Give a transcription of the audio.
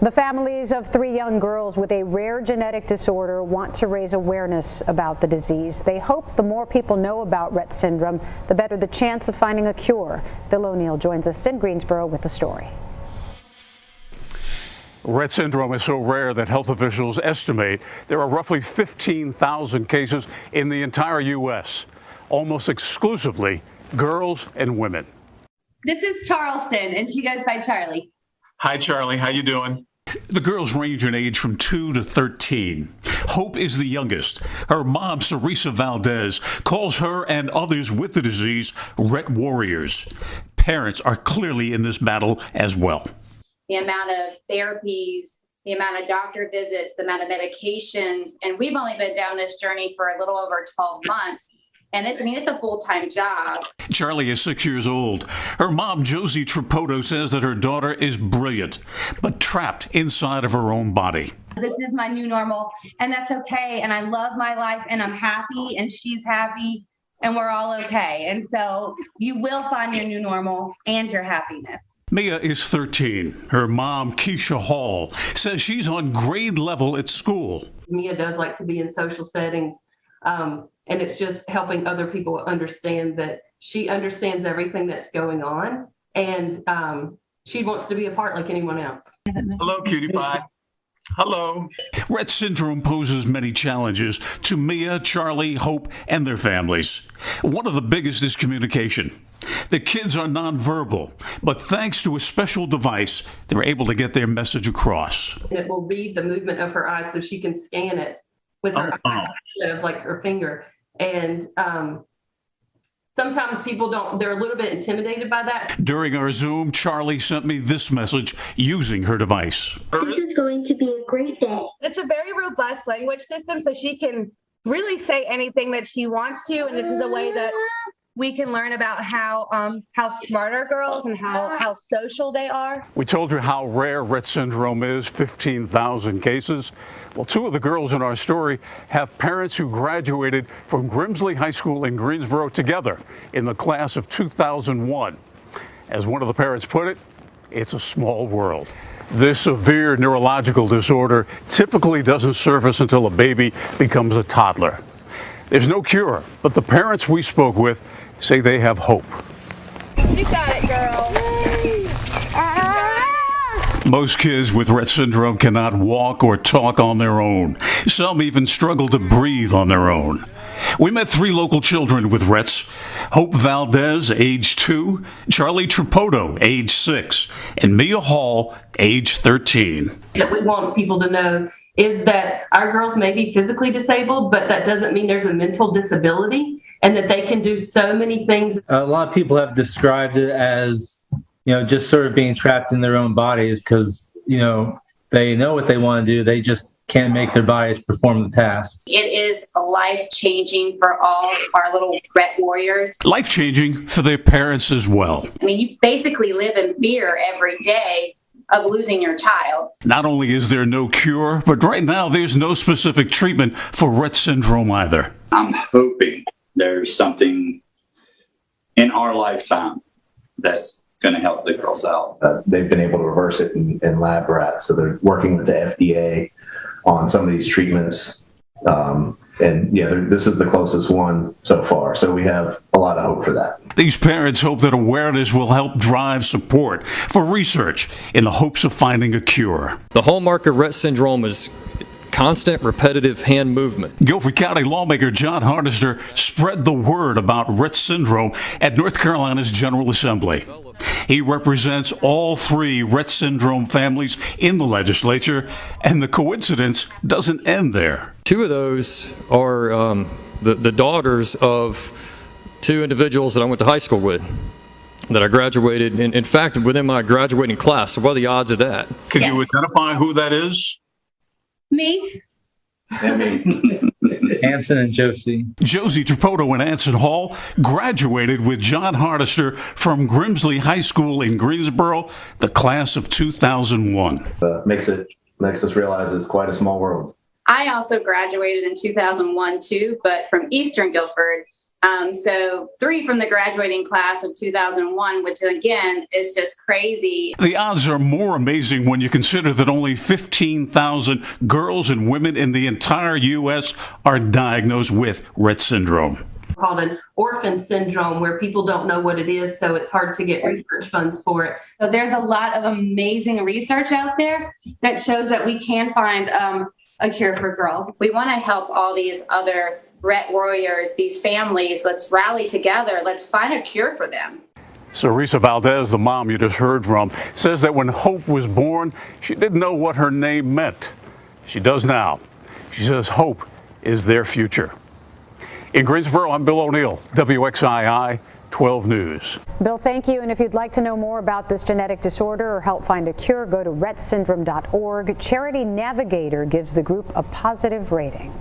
The families of 3 young girls with a rare genetic disorder want to raise awareness about the disease. They hope the more people know about Rett syndrome, the better the chance of finding a cure. Bill O'Neill joins us in Greensboro with the story. Rett syndrome is so rare that health officials estimate there are roughly 15,000 cases in the entire U.S., almost exclusively girls and women. This is Charleston, and she goes by Charlie. Hi, Charlie. How you doing? The girls range in age from 2 to 13. Hope is the youngest. Her mom, Cerisa Valdez, calls her and others with the disease Rett warriors. Parents are clearly in this battle as well. The amount of therapies, the amount of doctor visits, the amount of medications, and we've only been down this journey for a little over 12 months. And it's a full-time job. Charlie is 6 years old. Her mom, Josie Tripoto, says that her daughter is brilliant, but trapped inside of her own body. This is my new normal, and that's okay. And I love my life, and I'm happy, and she's happy, and we're all okay. And so you will find your new normal and your happiness. Mia is 13. Her mom, Keisha Hall, says she's on grade level at school. Mia does like to be in social settings. And it's just helping other people understand that she understands everything that's going on, and she wants to be a part like anyone else. Hello, cutie pie. Hello. Rett syndrome poses many challenges to Mia, Charlie, Hope, and their families. One of the biggest is communication. The kids are nonverbal, but thanks to a special device, they're able to get their message across. It will read the movement of her eyes so she can scan it with her eyes instead of like her finger. And sometimes people they're a little bit intimidated by that. During our Zoom, Charlie sent me this message using her device. This is going to be a great day. It's a very robust language system, so she can really say anything that she wants to. And this is a way that we can learn about how smart our girls and how social they are. We told you how rare Rett syndrome is, 15,000 cases. Well, 2 of the girls in our story have parents who graduated from Grimsley High School in Greensboro together in the class of 2001. As one of the parents put it, it's a small world. This severe neurological disorder typically doesn't surface until a baby becomes a toddler. There's no cure, but the parents we spoke with say they have hope. You got it, girl. Most kids with Rett syndrome cannot walk or talk on their own. Some even struggle to breathe on their own. We met 3 local children with Rett's: Hope Valdez, age 2, Charlie Tripoto, age 6, and Mia Hall, age 13. What we want people to know is that our girls may be physically disabled, but that doesn't mean there's a mental disability, and that they can do so many things. A lot of people have described it as, just sort of being trapped in their own bodies because, they know what they want to do. They just can't make their bodies perform the tasks. It is life-changing for all our little Rett warriors. Life-changing for their parents as well. You basically live in fear every day of losing your child. Not only is there no cure, but right now there's no specific treatment for Rett syndrome either. I'm hoping there's something in our lifetime that's going to help the girls out. They've been able to reverse it in lab rats, so they're working with the FDA on some of these treatments. This is the closest one so far, so we have a lot of hope for that. These parents hope that awareness will help drive support for research in the hopes of finding a cure. The hallmark of Rett syndrome is constant, repetitive hand movement. Guilford County lawmaker John Hardister spread the word about Rett syndrome at North Carolina's General Assembly. He represents all 3 Rett syndrome families in the legislature, and the coincidence doesn't end there. 2 of those are the daughters of 2 individuals that I went to high school with, that I graduated. In fact, within my graduating class. So what are the odds of that? Can you identify who that is? Me? Anson and Josie. Josie Tripoto and Anson Hall graduated with John Hardister from Grimsley High School in Greensboro, the class of 2001. Makes us realize it's quite a small world. I also graduated in 2001 too, but from Eastern Guilford. So 3 from the graduating class of 2001, which again is just crazy. The odds are more amazing when you consider that only 15,000 girls and women in the entire U.S. are diagnosed with Rett syndrome. Called an orphan syndrome, where people don't know what it is, so it's hard to get research funds for it. So there's a lot of amazing research out there that shows that we can find a cure for girls. We want to help all these other Rett warriors, these families. Let's rally together. Let's find a cure for them. So Risa Valdez, the mom you just heard from, says that when Hope was born, she didn't know what her name meant. She does now. She says hope is their future. In Greensboro, I'm Bill O'Neill, WXII 12 News. Bill, thank you. And if you'd like to know more about this genetic disorder or help find a cure, go to rettsyndrome.org. Charity Navigator gives the group a positive rating.